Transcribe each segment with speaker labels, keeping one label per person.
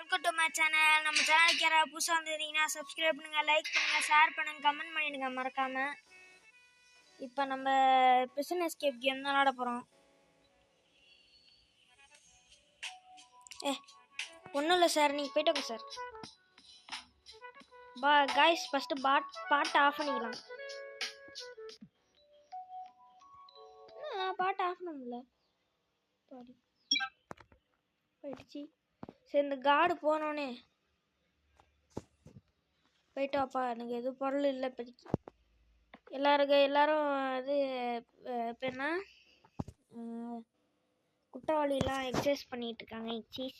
Speaker 1: Welcome to my channel. நம்ம சேனலுக்கு யாராவது புதுசாக வந்துருந்தீங்கன்னா சப்ஸ்கிரைப் பண்ணுங்கள், லைக் பண்ணுங்கள், ஷேர் பண்ணுங்கள், கமெண்ட் பண்ணிடுங்க மறக்காமல். இப்போ நம்ம பிரிசன் எஸ்கேப் கேம் தான் விளாட போகிறோம். ஒன்றும் இல்லை சார், நீங்கள் போய்ட்டோங்க சார். காய்ஸ் ஃபஸ்ட்டு பாட்டை ஆஃப் பண்ணிக்கலாம். பாட்டை ஆஃப் பண்ணல போயிடுச்சு. சரி, இந்த கார்டு போனோடனே போயிட்டோப்பா. எனக்கு எதுவும் பொருள் இல்லை இப்போதைக்கு. எல்லாரும் இது இப்போ என்ன குற்றவாளியெல்லாம் எக்ஸசைஸ் பண்ணிகிட்டு இருக்காங்க. சீஸ்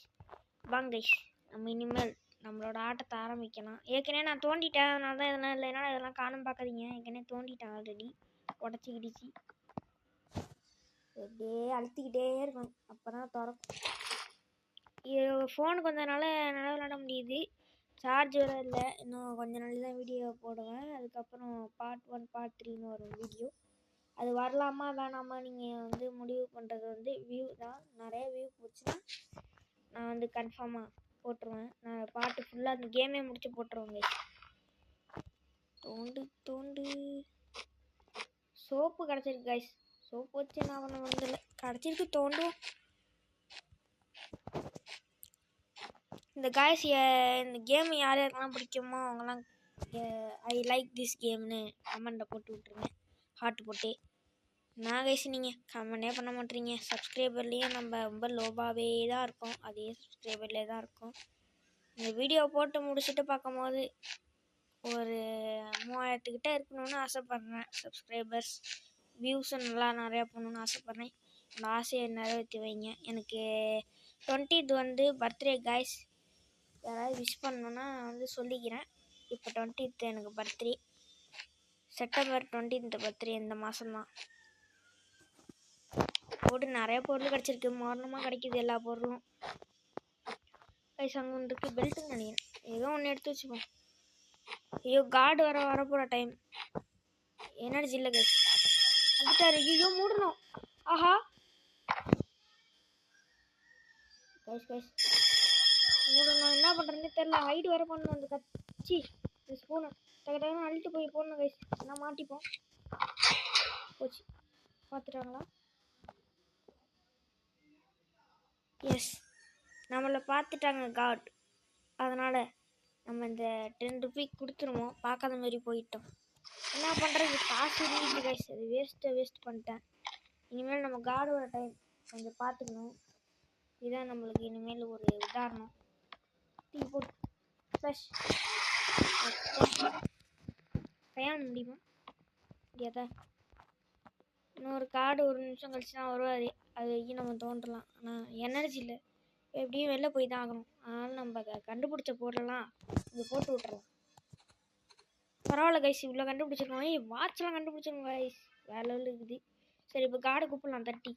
Speaker 1: வாங்க கைஸ், நம்ம இனிமேல் நம்மளோட ஆட்டத்தை ஆரம்பிக்கலாம். ஏற்கனவே நான் தோண்டிட்டேன், அதனால தான் இதெல்லாம் இல்லைன்னா இதெல்லாம் காணும் பார்க்காதீங்க. ஏற்கனவே தோண்டிட்டேன் ஆல்ரெடி, உடச்சிக்கிடுச்சு. அப்படியே அழுத்திக்கிட்டே இருக்கும், அப்போ தான் திறக்கும். ஃபோனு கொஞ்சம் நல்லா விளாட முடியுது. சார்ஜ் வேறு இல்லை. இன்னும் கொஞ்ச நாள் தான் வீடியோ போடுவேன். அதுக்கப்புறம் பார்ட் 1 பார்ட் 3ன்னு வரும் வீடியோ. அது வரலாமா வேணாமா நீங்கள் வந்து முடிவு பண்ணுறது வந்து வியூ தான். நிறைய வியூ போச்சுன்னா நான் வந்து கன்ஃபார்மாக போட்டுருவேன். நான் பாட்டு ஃபுல்லாக அந்த கேமே முடிச்சு போட்டுருவேங்க. தோண்டு சோப்பு கிடச்சிருக்கு கைஸ். சோப்பு வச்சு நான் ஒன்றும் வந்ததில்லை, கிடச்சிருக்கு, தோண்டும். இந்த காய்ஸ் இந்த கேம் யார் யாருக்கெல்லாம் பிடிக்குமோ அவங்கெல்லாம் ஐ லைக் திஸ் கேம்னு கமெண்ட்டை போட்டு விட்ருங்க, ஹார்ட் போட்டு. நான் கைஸ் நீங்கள் கமெண்டே பண்ண மாட்டேறீங்க. சப்ஸ்கிரைபர்லேயும் நம்ம ரொம்ப லோவாகவே தான் இருக்கோம், அதே சப்ஸ்கிரைபர்லேயே தான் இருக்கோம். இந்த வீடியோ போட்டு முடிச்சுட்டு பார்க்கும்போது ஒரு 3000 கிட்ட இருக்கணும்னு ஆசைப்பட்றேன். சப்ஸ்கிரைபர்ஸ் வியூஸும் நல்லா நிறையா போகணுன்னு ஆசைப்பட்றேன். அந்த ஆசையை நிறைவேற்றி வைங்க. எனக்கு 20th வந்து பர்த்டே காய்ஸ். யாராவது விஷ் பண்ணணுன்னா வந்து சொல்லிக்கிறேன். இப்போ 20th எனக்கு பர்த்டே, செப்டம்பர் 20th பர்த்டே, இந்த மாதம்தான். போட்டு நிறைய பொருள் கிடச்சிருக்கு, மரணமாக கிடைக்கிது எல்லா பொருளும். கைஸ் அங்கே ஒன்று இருக்குது, பெல்ட்டுன்னு நினைக்கிறேன். ஏதோ ஒன்று எடுத்து வச்சுப்போம். ஐயோ, கார்டு வரப்போகிற டைம். எனர்ஜி இல்லை கைஸ், வந்துட்டாரு. ஐயோ மூடணும். ஆஹா கைஸ் மூடணும், என்ன பண்ணுறதுன்னு தெரில. ஹைட் வர பண்ணணும். அந்த கச்சி இந்த ஸ்பூனை டக்குன்னு அழுட்டு போய் போடணும் கைஸ், நான் மாட்டிப்போம். போச்சு, பார்த்துட்டாங்களா? எஸ், நம்மளை பார்த்துட்டாங்க காட். அதனால் நம்ம இந்த 10 ரூபாய்க்கு கொடுத்துருவோம். பார்க்காத மாதிரி போயிட்டோம். என்ன பண்ணுறது, காசு இருந்துச்சு கைஸ், அது வேஸ்ட் பண்ணிட்டேன். இனிமேல் நம்ம கார்டோட டைம் கொஞ்சம் பார்த்துக்கணும். இதுதான் நம்மளுக்கு இனிமேல் ஒரு உதாரணம். டீ போட்டு ஃப்ரெஷ் கல்யாணம் முடியுமா முடியாதா? இன்னொரு கார்டு ஒரு நிமிஷம் கழிச்சு தான் வருவார். அது வரைக்கும் நம்ம தோன்றலாம். ஆனால் எனர்ஜி இல்லை, எப்படியும் வெளில போய் தான் ஆகணும். அதனால் நம்ம அதை கண்டுபிடிச்ச பொருளெல்லாம் இங்கே போட்டு விட்றலாம். பரவாயில்ல கைஸ், இவ்வளோ கண்டுபிடிச்சிருக்கோம். வாட்ச்லாம் கண்டுபிடிச்சிருக்கோம் கைஸ், வேலை இருக்குது. சரி, இப்போ கார்டை கூப்பிடலாம். தட்டி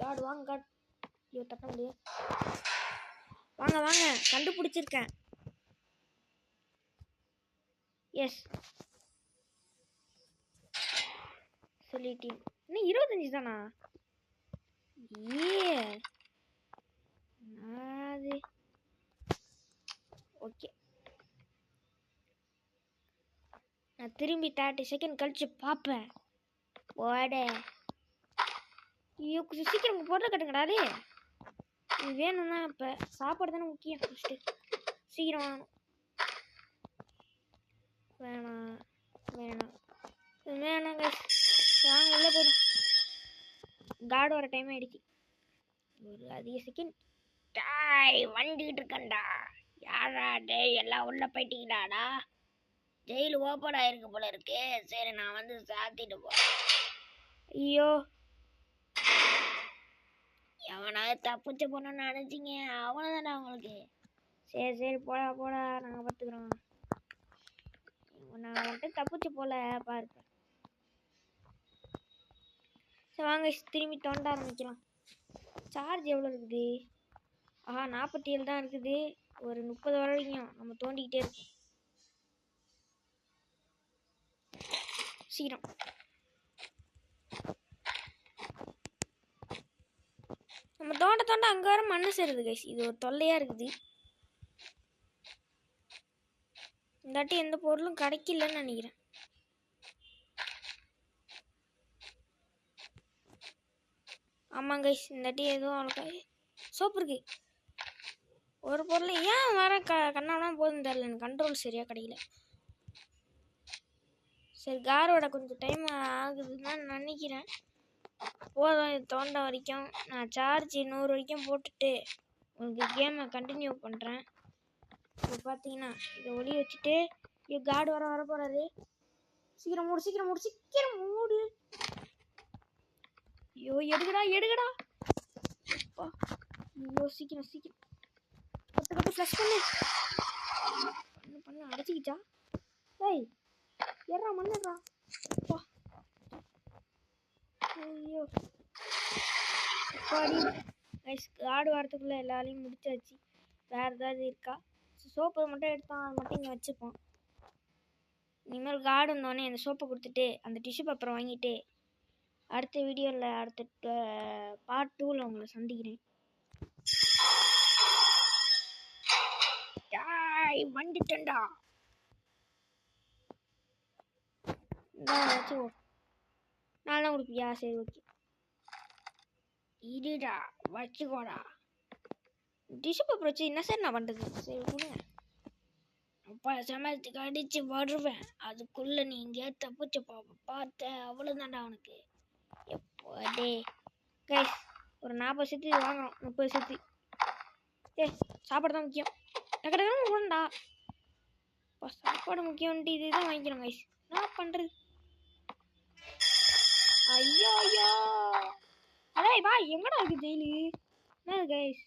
Speaker 1: கார்டு வாங்க, கார்டு. ஐயோ தட்ட முடியும். வாங்க, கண்டுபிடிச்சிருக்கேன். எஸ் சொல்லிட்டேன். இன்னும் 25 தானா? அது ஓகே. நான் திரும்பி 30 செகண்ட் கழிச்சு பார்ப்பேன். ஓட ஐயோ, கொஞ்சம் சீக்கிரம் பொருளை கட்டுங்கடா. இது வேணும்னா இப்போ சாப்பாடு தானே முக்கியம். ஃபஸ்ட்டு சீக்கிரம் வாங்கணும். வேணாம் வாங்க, உள்ள போயிடும். கார்டு வர டைம் ஆயிடுச்சு. ஒரு அதிக செகண்ட் டாய் வந்துக்கிட்டு இருக்கண்டா. யாரா டே, எல்லாம் உள்ள போயிட்டீங்களாடா? ஜெயில் ஓப்பன் ஆயிருக்கு போல இருக்கு. சரி, நான் வந்து சாத்திட்டு போறேன். ஐயோ, எவனாவது தப்பிச்சு போனோன்னு நினைச்சிங்க, அவ்வளோதானே அவங்களுக்கு. சரி போடா, நாங்கள் பார்த்துக்குறோம். நான் மட்டும் தப்பிச்சு போல பாரு. சரி வாங்க, திரும்பி தோண்ட ஆரம்பிக்கலாம். சார்ஜ் எவ்வளோ இருக்குது? 47 தான் இருக்குது. ஒரு 30 வரைக்கும் நம்ம தோண்டிக்கிட்டே இருக்கோம். சீக்கிரம் நம்ம தோண்ட அங்கே வர மண்ணு சேருது கைஸ். இது ஒரு தொல்லையாக இருக்குது. இந்தாட்டி எந்த பொருளும் கிடைக்கலன்னு நினைக்கிறேன். ஆமாம் கைஸ், இந்தாட்டி எதுவும் அவ்வளோக்கா சோப்பு இருக்கு. ஒரு பொருள் ஏன் வர கண்ணாமனா போதும் தெரியல, எனக்கு கண்ட்ரோல் சரியாக கிடைக்கல. சரி, காரோட கொஞ்சம் டைம் ஆகுதுன்னு தான் நினைக்கிறேன். போதும் இது தோண்ட வரைக்கும். நான் சார்ஜ் 100 வரைக்கும் போட்டுட்டு உங்களுக்கு கேமை கண்டினியூ பண்ணுறேன். இப்போ பார்த்தீங்கன்னா இதை ஒளி வச்சுட்டு கார்டு வர போகிறாரு. சீக்கிரம் மூடு. ஐயோ எடுக்கடா. ஐயோ சீக்கிரம் கட்டு ஃப்ளஷ் பண்ணு அடைச்சிக்கிச்சா. ஏய் ஏறா மண்ணுறா. ஐயோ பாடி கைஸ், கார்டு வரத்துக்குள்ளே எல்லாரையும் முடிச்சாச்சு. வேறு ஏதாவது இருக்கா? சோப்பை மட்டும் எடுத்தோம், அதை மட்டும் இங்கே வச்சுப்போம். இனிமேல் கார்டு வந்தோடனே அந்த சோப்பை கொடுத்துட்டு அந்த டிஷ்யூ பேப்பரை வாங்கிட்டு அடுத்த வீடியோவில் அடுத்த பார்ட் 2ல் உங்களை சந்திக்கிறேன். வந்துட்டேன்டா. வச்சுக்கோ. நான் கொடுப்பியா? சரி ஓகே. இதுடா வச்சுக்கோடா. டிஷ்யூ பேப்பர் வச்சு என்ன சார் நான் பண்ணுறது? சரி கொடுங்க. அப்பா சமயத்துக்கு அடித்து வருவேன். அதுக்குள்ளே நீ இங்கே தப்பிச்சு பார்த்த அவ்வளோதான்டா அவனுக்கு. எப்போதே கைஸ் ஒரு 40 செத்து வாங்குறோம், 30 செத்து. சாப்பாடு தான் முக்கியம். டக்கு போடண்டா. இப்போ சாப்பாடு முக்கியம்ன்ட்டு இதுதான் வாங்கிக்கிறோம் கைஸ். என்ன பண்ணுறது? ஐயோ அடே வா, எங்கடா இருக்குது ஜெயிலு? என்னது கைஸ்,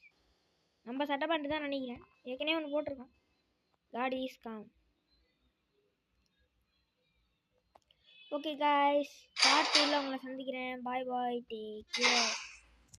Speaker 1: நம்ம சட்டை பண்ணிட்டு தான் நினைக்கிறேன். ஏற்கனவே ஒன்று போட்டிருக்கோம். God is calm. Okay guys, part 2ல உங்களை சந்திக்கிறேன். Bye take care.